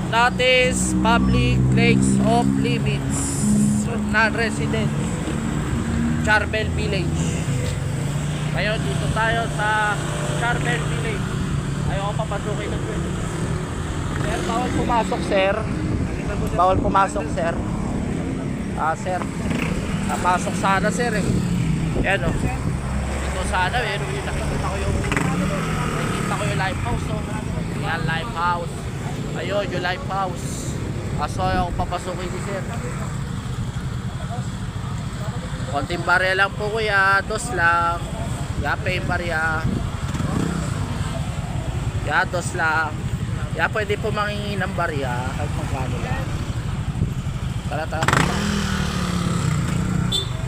That is public lakes off limits, non-resident, Charbel Village. Ngayon dito tayo sa Charbel Village. Ayaw ko papasukin ng pwede. Sir, bawal pumasok sir. Bawal pumasok sir. Sir, napasok sana sir eh. Yan o. Ito sana eh. Nakikita ko yung live house o. Yan live house. Ayun yung live house. Kaso ayaw ko papasukin ni sir. Konting barya lang po kuya. Dos lang. Yape yung barya. Ya, dos lang. Ya, pwede po mangingi ng barya. Kahit magkano lang. Tara.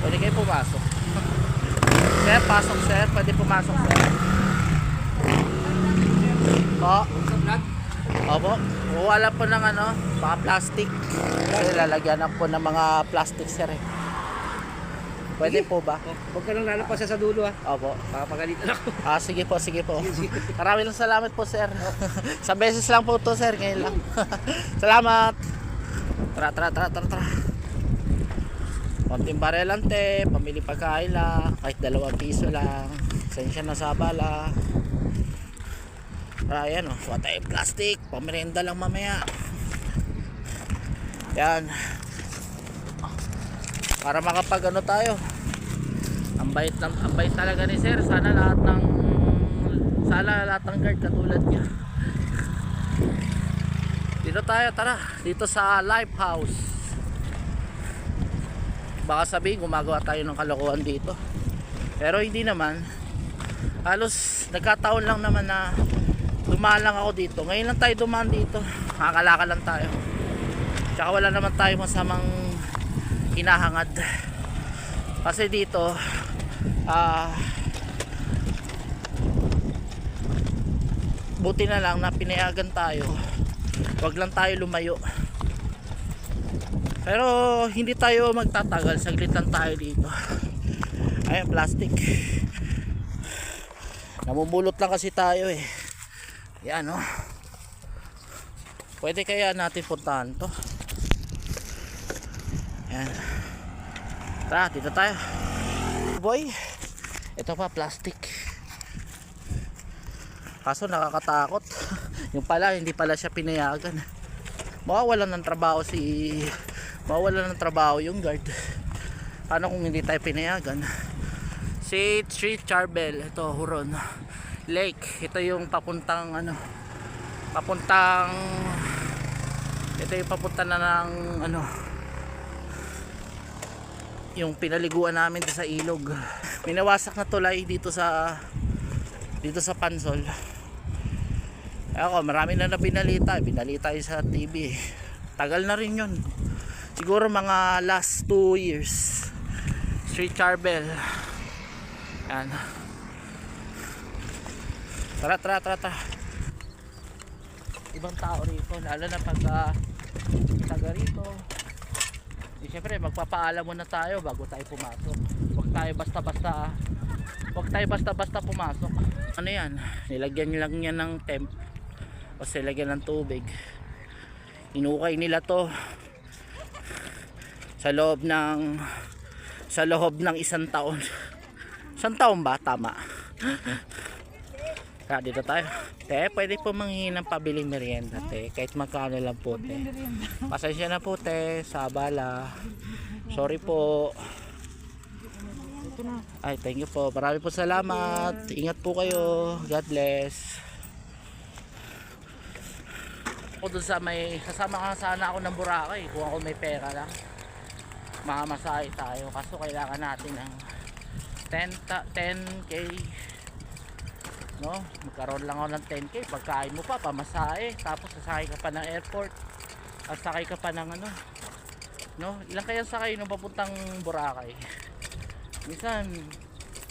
Pwede kayo pumasok. Sir, pasok sir. Pwede pumasok sir. Po. Opo. Wala po ng ano, mga plastic. Kasi lalagyan na po ng mga plastic sir eh. Pwede po ba? Huwag ka nang lalapas sa dulo ha. Opo. Papagalitan ako. Sige po. Maraming lang salamat po sir. Sa beses lang po to sir. Ngayon lang. Salamat. Tara. Konting barelante. Pamili pagkain lang. Kahit 2 piso lang. Sensya na sa bala. Ayan o. Watay plastic. Pamerenda lang mamaya. Yan. Para makapag ano tayo. Ang bait talaga ni sir. Sana lahat ng guard katulad niya. Dito tayo, tara. Dito sa live house. Baka sabihin gumagawa tayo ng kalokohan dito. Pero hindi naman. Halos nagkataon lang naman na dumaan lang ako dito. Ngayon lang tayo dumaan dito. Nakakalaka lang tayo. Tsaka wala naman tayo masamang hinahangad. Kasi dito buti na lang na pinayagan tayo. Wag lang tayo lumayo. Pero hindi tayo magtatagal. Saglit lang tayo dito. Ayan, plastic. Namumulot lang kasi tayo eh. Yan oh. Pwede kaya natin puntahan to. Yan. Tara, dito tayo. Boy, ito pa plastic. Kaso nakakatakot. Yung pala, hindi pala siya pinayagan. Mawawalan ng trabaho yung guard. Paano kung hindi tayo pinayagan? Si Street Charbel, ito Huron Lake. Ito yung papuntang ito yung papunta na ng yung pinaliguan namin sa ilog. Minawasak na tulay dito sa Pansol. Ako, marami na binalita yun sa TV. Tagal na rin yun. Siguro mga last 2 years. Street Charbel. Yan. Tara. Ibang tao rito, lalo na pag taga rito. Siyempre magpapaalam muna tayo bago tayo pumasok. Huwag tayo basta-basta pumasok. Ano yan? Nilagyan lang yan ng temp o nilagyan ng tubig. Inukay nila to sa loob ng 1 taon. 1 taon ba? Tama. Kaya dito tayo. Pwede po manghingi ng pabiling merienda kahit magkano lang po Pasensya na po sa abala. Sorry po. Ay, thank you po. Marami po salamat. Ingat po kayo. God bless. Ako dun sasama ka sana ako ng Boracay kung ako may pera lang. Makamasahe tayo. Kaso kailangan natin ng 10k. No, magkaroon lang ako ng 10k. Pagkain mo pa, pamasahe. Tapos sasakay ka pa ng airport. Sasakay ka pa ng no, ilang kaya sakay nung papuntang Boracay. Minsan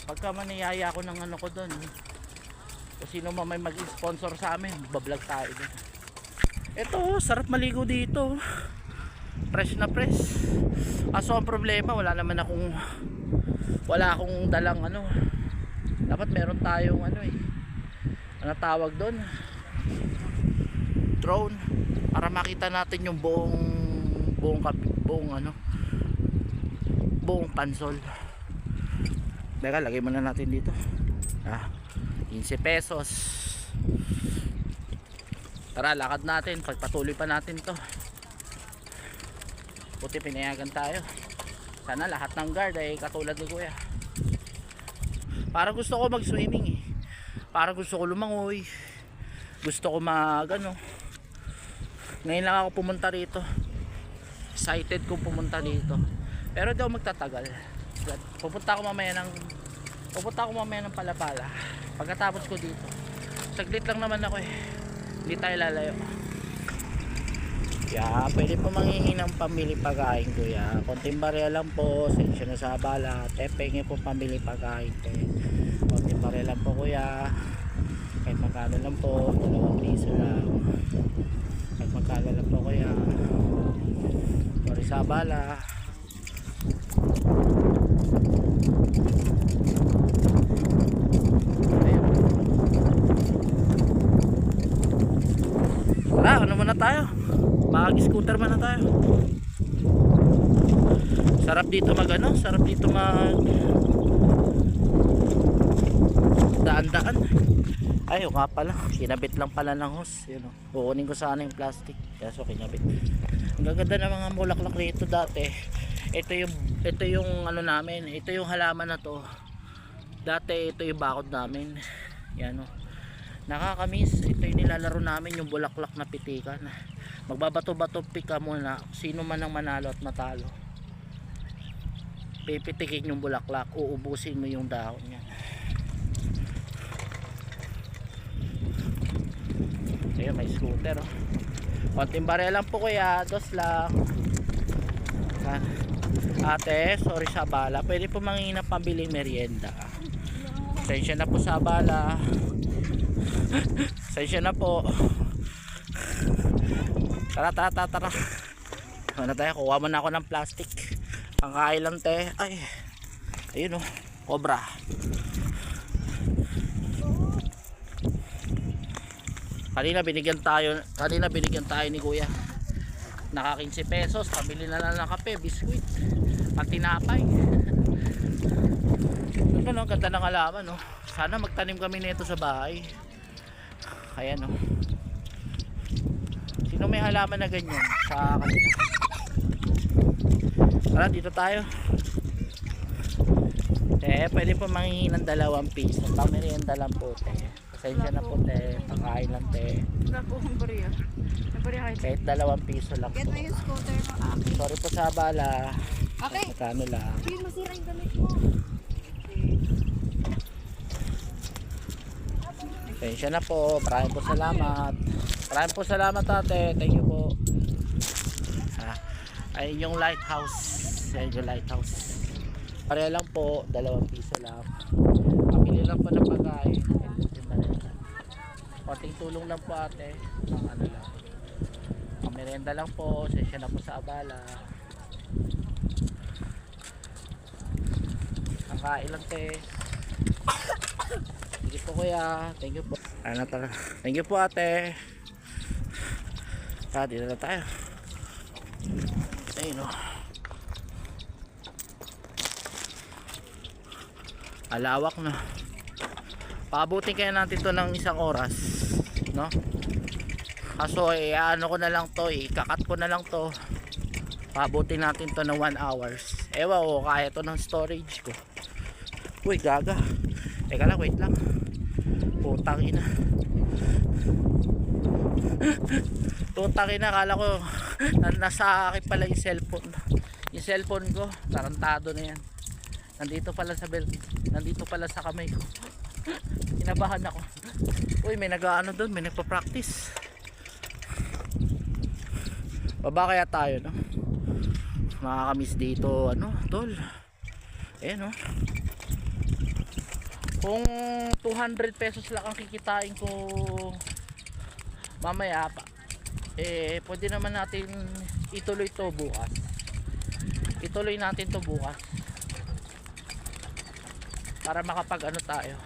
pagka maniyaya ko ng ko doon, o sino man may mag-sponsor sa amin, bablog tayo doon. Ito, sarap maligo dito. Fresh na fresh. Kaso ang problema, wala akong dalang dapat meron tayong ano tawag doon, drone. para makita natin yung buong pansol. Teka, lagay muna natin dito. 15 pesos. Tara, lakad natin. Pagpatuloy pa natin to. Buti pinayagan tayo. Sana lahat ng guard ay katulad ni Kuya. Parang gusto ko mag swimming eh. Parang gusto ko lumangoy. Gusto ko ngayon lang ako pumunta rito. Excited kong pumunta dito. Pero di ako magtatagal. Pupunta ako mamaya ng Palapala. Pagkatapos ko dito, saglit lang naman ako eh. Hindi tayo lalayo. Pwede po manghingi ng pamili pagkain, Kuya. Konting barya lang po. Sensya na sa abala. Pengi po pamili pagkain. Konting barya lang po, Kuya. Kahit magkano lang po. 2 piso lang. Kahit magkano lang po, Kuya. Sorry sa abala. Tara, ano muna tayo? Mag-scooter muna tayo. Sarap dito daan-daan. Ay, nga pala, kinabit lang pala ng hose. Yun, kukunin ko sana yung plastic. Kaso kinabit. Ang gaganda ng mga bulaklak rito dati. Ito yung ano namin, ito yung halaman na to. Dati ito yung bakod namin. Yan o. Nakakamiss. Ito yung nilalaro namin, yung bulaklak na pitikan. Magbabato-bato pika muna. Sino man ang manalo at matalo. Pipitikin yung bulaklak, uubusin mo yung dahon niya. Ayun, may scooter oh. Konting barya lang po, Kuya. 2 lang. Ate, sorry sa bala. Pwede po manghingi ng pambiling merienda. Sensya na po sa bala. Sensya na po. Tara. Ano tayo? Kuha mo na ako ng plastic. Ang kailan te. Ay. Ayun oh. Cobra. Kanina binigyan tayo ni Kuya. Naka 15 pesos. Pabili na lang ng kape, biskuit, at tinapay. Ano, ganda ng halaman no. Sana magtanim kami nito sa bahay. Ayan no. Sino may halaman na ganyan sa kanila? Tara, dito tayo. Pwede po manghingi ng 2 piso. Pamerienda lang po, Pasensya na po, pangkain lang, Wala po akong bariya. Kahit 2 piso lang Get po. mo yung scooter mo, Aki. Sorry po sa abala. Okay. Magkano lang. Hindi masira yung gamit mo. Pasensya na po. Maraming po salamat. Maraming po salamat, ate. Thank you po. Ayun yung lighthouse. Ayun yung lighthouse. Pareha lang po. 2 piso lang. Pamili lang po ng pagkain. Konting tulong lang po, ate. Ang ano lang. Ang merienda lang po. Sensya na po sa abala. Ang kain lang, Thank you po, Kuya. Thank you po. Tara. Thank you po, ate. Dito na tayo. Ayun o. Alawak na. Paabutin kaya natin to ng 1 oras, no? Kaso ano ko na lang to, ikakat ko na lang to. Paabutin natin to ng 1 hours. Ewa ko, kaya to ng storage ko. Uy, gaga. Teka lang, wait lang. Putang ina. Putang ina, akala ko nasa akin pala yung cellphone. Yung cellphone ko, tarantado na yan. Nandito pala sa kamay ko. Kinabahan ako. Uy, may nag-aano doon, may nagpa-practice. Baba kaya tayo, no? Makakamiss dito, ano, tol. No? Kung 200 pesos lang ang kikitain ko mamaya pa, pwede naman natin ituloy to bukas. Ituloy natin to bukas para makapag ano tayo.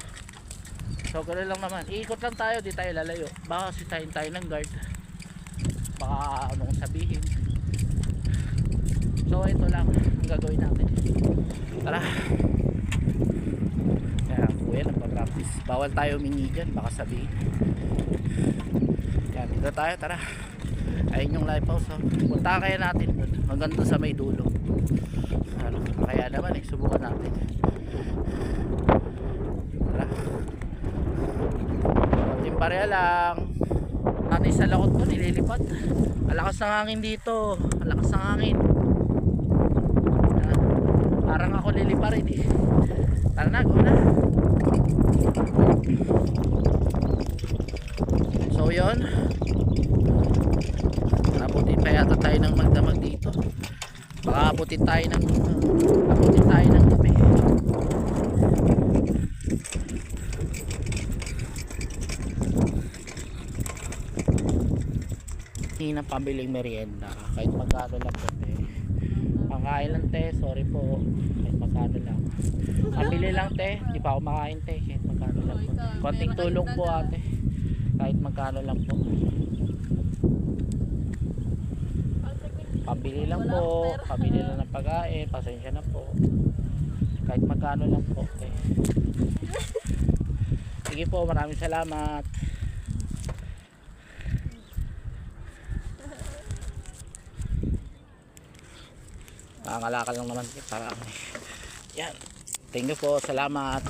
So ganoon lang naman, iikot lang tayo, di tayo lalayo. Baka sitahin tayo ng guard. baka anong sabihin. So ito lang ang gagawin natin. Tara. Kaya kuya nagpa-practice. Bawal tayo humingi dyan, baka sabihin. Yan, dito tayo, tara. Ayun yung lighthouse, oh. Punta kaya natin dun, hanggang doon sa may dulo. Ano, kaya naman subukan natin. Tara. Konting barya lang. Natin sa lakot ko, nililipad. Alakas ng hangin dito. Alakas ng hangin. Parang ako lilipa rin eh. Tara na, go na. So yun, abutin pa yata tayo ng magdamag dito. Baka abutin tayo ng gabi. Hindi na pabiling merienda kahit magkano lang po te. Pangkain lang te, sorry po. Kahit magkano lang. Pabili lang te, di pa ako makain te. Kahit magkano lang po. Konting tulong po ate. Kahit magkano lang po. Pabili lang po. Pabili lang ng pagkain. Pasensya na po. Kahit magkano lang po te. Sige po, maraming salamat. Pangalakal lang naman parang yan. Thank you po, salamat.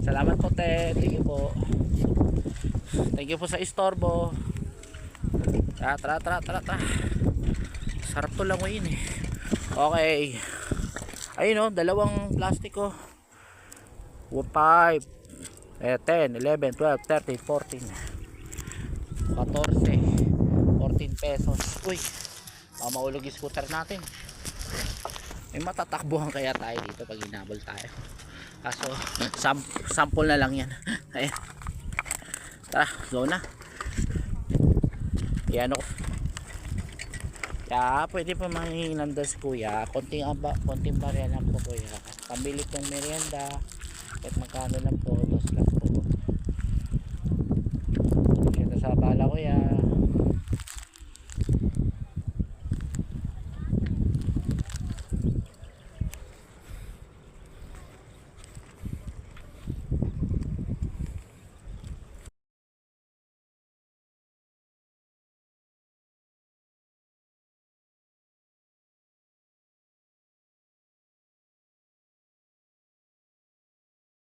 Salamat po te. Thank you po. Thank you po sa istorbo. Tara. Sarap to lang ngayon eh. Okay. Ayun oh, dalawang plastiko. 5 10, 11, 12, 13, 14 14 14 pesos. Uy, maulog yung scooter natin. May matatakbuhan kaya tayo dito pag hinabol tayo. Kaso sample na lang yan. Ayan. Tara, go na. Yan o. Kaya pwede pa manghihinan doon si kuya. Konting barya lang po kuya. Pambili kong merienda. Kahit magkano lang po.